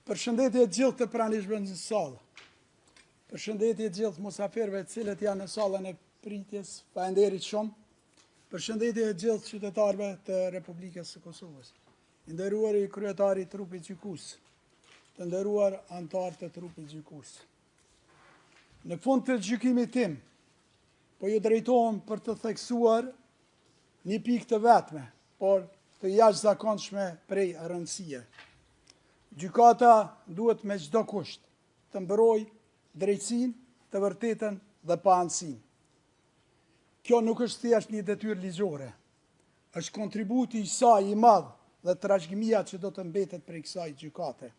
Përshëndetje të gjithë të pranishmëve në salë. Përshëndetje të gjithë musafirëve të cilët janë në salën e pritjes, falenderit shumë. Përshëndetje të gjithë qytetarëve të Republikës së Kosovës. Nderuar i kryetari i trupit gjykues, të nderuar anëtarë të trupit gjykues. Në fund të gjykimit tim, po ju drejtohem për të theksuar një pikë të vetme, por të jashtëzakonshme prej rëndësie. Gjykata duhet me çdo kusht të mbrojë drejtësinë, të vërtetën dhe paansësinë. Kjo nuk është thjesht një detyrë ligjore, është kontributi i saj i madh dhe trashëgimia që do të mbetet prej kësaj gjykate.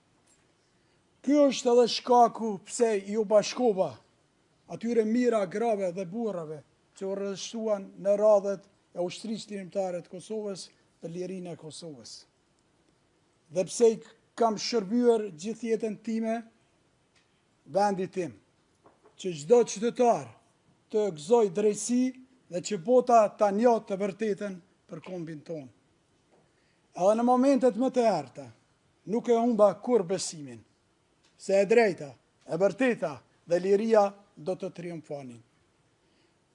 Ky është edhe shkaku pse ju bashkova atyre mira grave dhe burrave që u rreshtuan në radhët e ushtrisë lirimtare të Kosovës për lirinë e Kosovës. Dhe pse i kam shërbyer gjithë jetën time vendit tim, që çdo qytetar të gëzoj drejtësi dhe që bota ta njohë të vërtetën për kombin tonë. Edhe në momentet më të errta, nuk e humba kur besimin, se e drejta, e vërteta dhe liria do të triumfonin.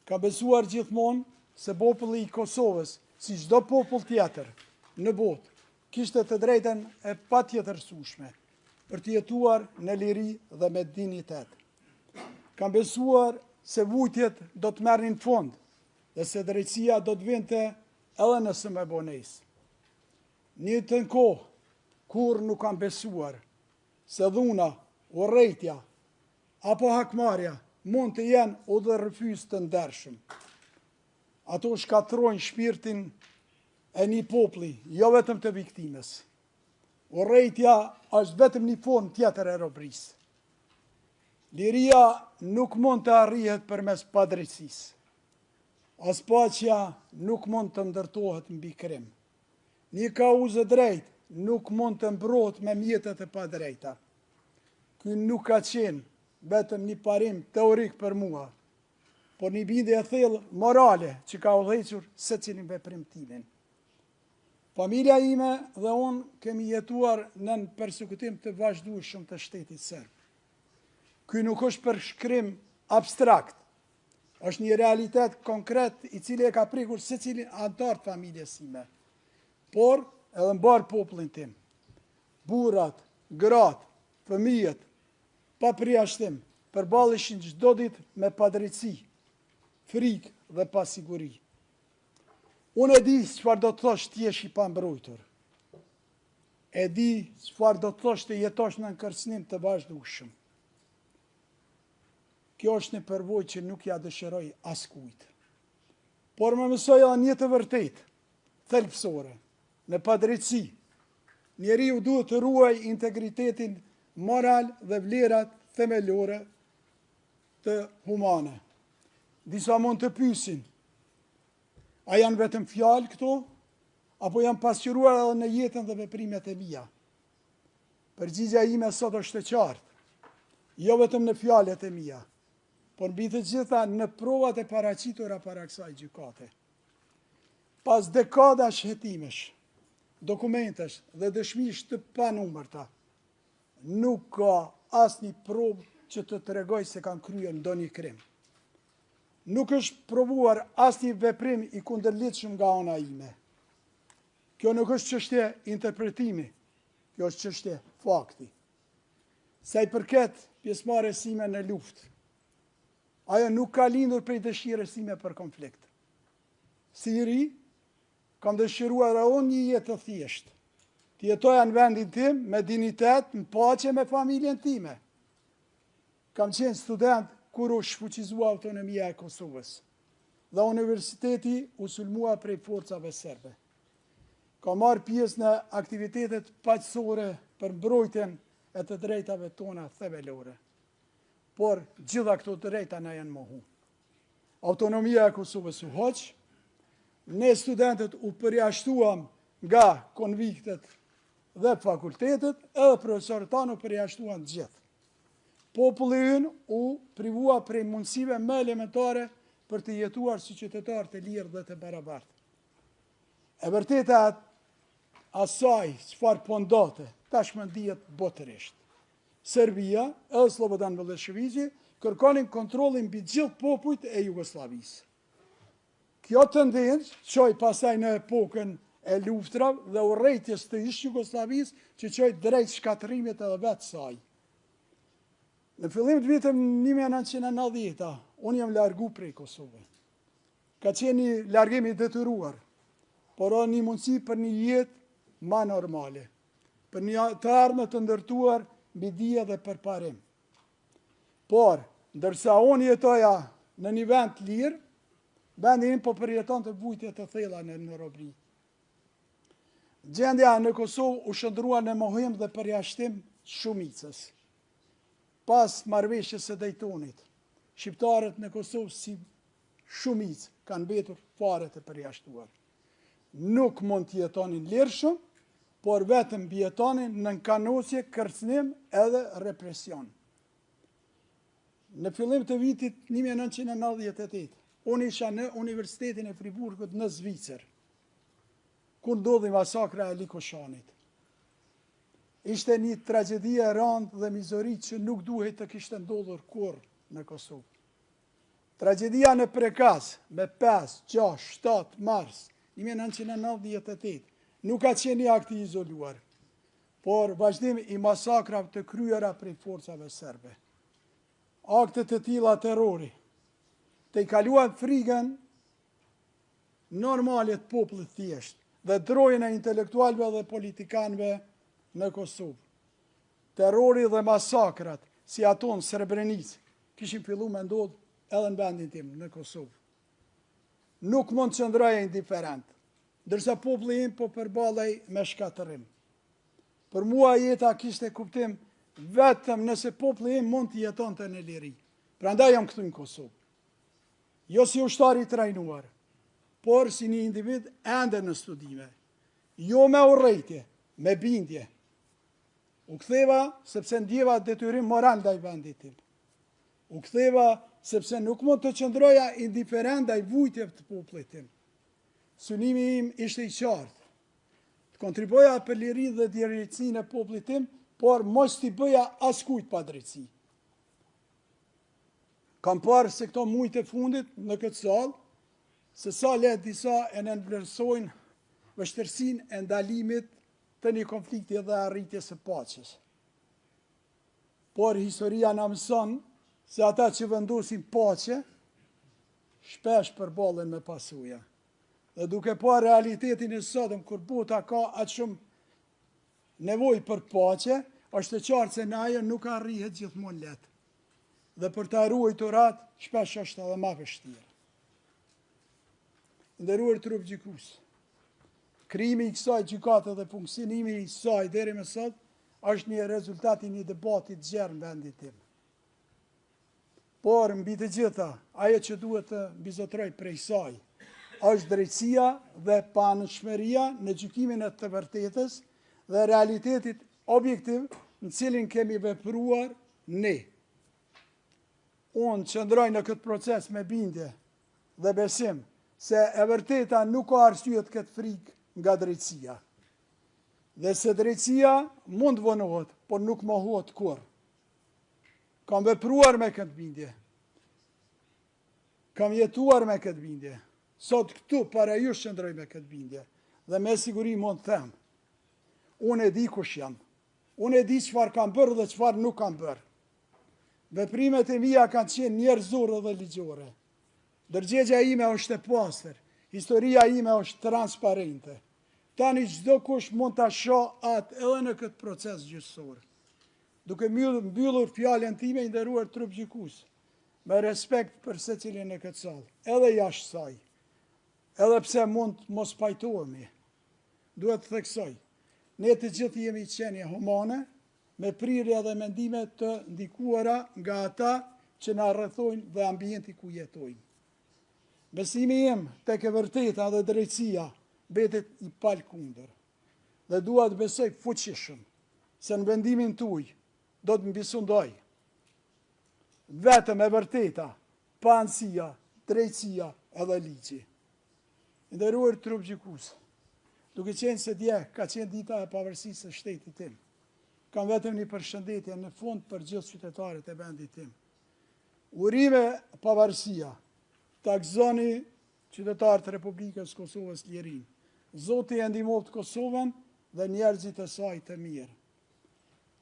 Ka besuar gjithmonë se populli i Kosovës, si çdo popull tjetër në botë, kishte të drejtën e patjetërsueshme për të jetuar në liri dhe me dignitet. Kam besuar se vujtjet do të merrnin fund dhe se drejtësia do të vinte edhe nëse më bonesë. Një të kohë, kur nuk kam besuar se dhuna, urrejtja apo hakmarrja mund të jenë udhërrëfyes të ndershëm. Ato shkatrojnë shpirtin e një populli, jo vetëm të viktimës. Urrejtja është vetëm një formë tjetër e robërisë. Liria nuk mund të arrihet përmes padrejtësisë. As paqja nuk mund të ndërtohet mbi krim. Një kauzë drejtë nuk mund të mbrohet me mjetet e padrejta. Ky nuk ka qenë vetëm një parim teorik për mua, por një bindje e thellë morale që ka udhëhequr secilin veprim timin. Familja ime dhe unë kemi jetuar në përsekutim të vazhdueshëm të shtetit serb. Ky nuk është përshkrim abstrakt, është një realitet konkret i cili e ka prekur secilin antar të familjes sime, por edhe mbar popullin tim. Burrat, gratë, fëmijët, pa përjashtim, përballeshin çdo ditë me padrejtësi, frikë dhe pasiguri. Unë e di çfarë do të thosh të jesh i pambrojtur. E di çfarë do të thosh të jetosh në kërcënim të vazhdueshëm. Kjo është një përvojë që nuk ja dëshiroj askujt. Por më mësoi edhe një të vërtetë, thelbësore, në padrejtësi. Njeriu duhet të ruajë integritetin moral dhe vlerat themelore të humane. Disa mund të pyesin, a janë vetëm fjalë këto, apo janë pasqyruar edhe në jetën dhe veprimet e mia? Përgjigjja ime sot është e qartë, jo vetëm në fjalët e mia, por mbi të gjitha në provat e paraqitura para kësaj gjykate. Pas dekadash hetimesh, dokumentesh dhe dëshmish të panumërta, nuk ka asnjë provë që të tregoj se kanë kryer ndonjë krim. Nuk është provuar asnjë veprim i kundërlidhshëm nga ana ime. Kjo nuk është çështje interpretimi, kjo është çështje fakti. Sa i përket pjesëmarrjes sime në luftë, ajo nuk ka lindur prej dëshirës sime për konflikt. Si i ri, kam dëshiruar edhe një jetë të thjeshtë, të jetoja në vendin tim me dignitet, në paqe me familjen time. Kam qenë student kur u shfuqizua autonomia e Kosovës dhe universiteti u sulmua prej forcave serbe. Ka marrë pjesë në aktivitetet paqësore për mbrojtjen e të drejtave tona themelore. Por gjitha këto drejta na janë mohu. Autonomia e Kosovës u hoq, ne studentët u përjashtuam nga konviktet dhe fakultetet, edhe profesorët tanë u përjashtuan gjithë. Populli ynë u privua prej mundësive më elementare për të jetuar si qytetar të lirë dhe të barabartë. E vërteta asaj çfarë po ndodhte tashmë ndihet botërisht. Serbia edhe Slobodan Miloševići kërkonin kontrollin mbi gjithë popujt e Jugosllavisë. Kjo tendencë çoi pastaj në epokën e luftrave dhe urrëties të ish Jugosllavisë që çoi drejt shkatërimit edhe vetë saj. Në fillim të vitit 1990, unë jam largu prej Kosovës. Ka qenë një largim i detyruar, por edhe një mundësi për një jetë ma normale, për një të ardhme të ndërtuar mbi dije dhe përparim. Por, ndërsa unë jetoja në një vend lirë, vendi im po përjeton të vujtje të thella në robëri. Gjendja në Kosovë u shndrua në mohim dhe përjashtim shumicës. Pas marrëveshjes së Daytonit, shqiptarët në Kosovë si shumicë kanë mbetur fare të përjashtuar. Nuk mund të jetonin lirshëm, por vetëm jetonin në nkanosje, kërcënim edhe represion. Në fillim të vitit 1998, unë isha në Universitetin e Friburgut në Zvicër, kur ndodhi masakra e Likošanit. Ishte një tragjedi e rëndë dhe mizori që nuk duhet të kishte ndodhur kurrë në Kosovë. Tragedia në Prekaz me 5, 6, 7 mars 1998 nuk ka qenë një akt i izoluar, por vazhdim i masakrave të kryera prej forcave serbe. Akte të tilla terrori të i kaluan frikën normale të popullit thjesht dhe drojën e intelektualëve dhe politikanëve në Kosovë. Terrori dhe masakrat, si ato në Srebrenicë, kishin filluar me ndodhë edhe në vendin tim, në Kosovë. Nuk mund të qëndroja indiferent, ndërsa populli im po përballej me shkatërim. Për mua jeta kishte kuptim vetëm nëse populli im mund të jetonte në liri. Prandaj jam këtu në Kosovë. Jo si ushtar i trajnuar, por si një individ ende në studime. Jo me urrëtie, me bindje. U ktheva sepse ndjeva detyrim moral ndaj vendit tim. U ktheva sepse nuk mund të qëndroja indiferent ndaj vujtjeve të popullit tim. Synimi im ishte i qartë. Të kontribuoja për lirinë dhe drejtësinë e popullit tim, por mos t'i bëja askujt pa drejtësi. Kam parë se këto muajt e fundit në këtë sallë, se sa let disa e nënvlerësojnë vështirësinë e ndalimit të një konflikti dhe arritjes së paqes. Por historia na mëson se ata që vendosin paqe, shpesh përballen me pasuja. Dhe duke pa realitetin e sotëm, kur bota ka atë shumë nevojë për paqe, është e qartë se në ajo nuk arrihet gjithmonë lehtë. Dhe për të ruajtur atë, shpesh është edhe më vështirë. Nderuar trup gjykues, krijimi i kësaj gjykate dhe funksionimi i saj deri më sot është një rezultat i një debati të gjerë në vendin tim. Por mbi të gjitha, ajo që duhet të mbizotroj prej saj është drejtësia dhe panëshmëria në gjykimin e të vërtetës dhe realitetit objektiv në cilin kemi vepruar ne. Unë qëndroj në këtë proces me bindje dhe besim se e vërteta nuk ka arsye të ketë frikë nga drejtësia. Dhe se drejtësia mund vonohet, por nuk mohohet kurrë. Kam vepruar me këtë bindje. Kam jetuar me këtë bindje. Sot këtu para ju qëndroj me këtë bindje. Dhe me siguri mund të them. Unë e di kush jam. Unë e di çfarë kam bërë dhe çfarë nuk kam bërë. Veprimet e mia kanë qenë njerëzore dhe ligjore. Ndërgjegja ime është e pastër. Historia ime është transparente. Tani çdo kush mund ta shohë atë edhe në këtë proces gjyqësor. Duke mbyllur fjalën time, i nderuar trup gjykues, me respekt për secilin në këtë sallë, edhe jashtë saj, edhe pse mund mos pajtohemi, duhet të theksoj, ne të gjithë jemi qenie humane, me prirje dhe mendime të ndikuara nga ata që na rrethojnë dhe ambienti ku jetojmë. Besimi im tek e vërteta dhe drejtësia mbetet i palkundër. Dhe dua të besoj fuqishëm se në vendimin tuaj do të mbisundoj vetëm e vërteta, pa anësia, drejtësia edhe ligji. Nderuar trup gjykues, duke qenë se dje ka qenë dita e pavarësisë së shtetit tim, kam vetëm një përshëndetje në fund për gjithë qytetarët e vendit tim. Urime pavarësia, ta gëzoni qytetarët e Republikës Kosovës lirin. Zoti e ndihmoft Kosovën dhe njerëzit e saj të mirë.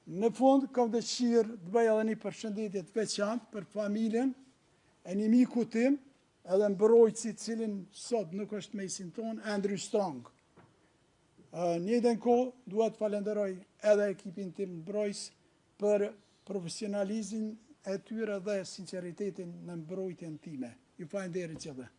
Në fund, kam dëshirë të bëj edhe një përshëndetje të veçantë për familjen e një miku tim, edhe mbrojtësi cilin sot nuk është mesin tonë, Andrew Strong. Njëjtën kohë duhet falenderoj edhe ekipin tim mbrojtës për profesionalizmin e tyre dhe sinceritetin në mbrojtjen time. Ju falenderit gjithë.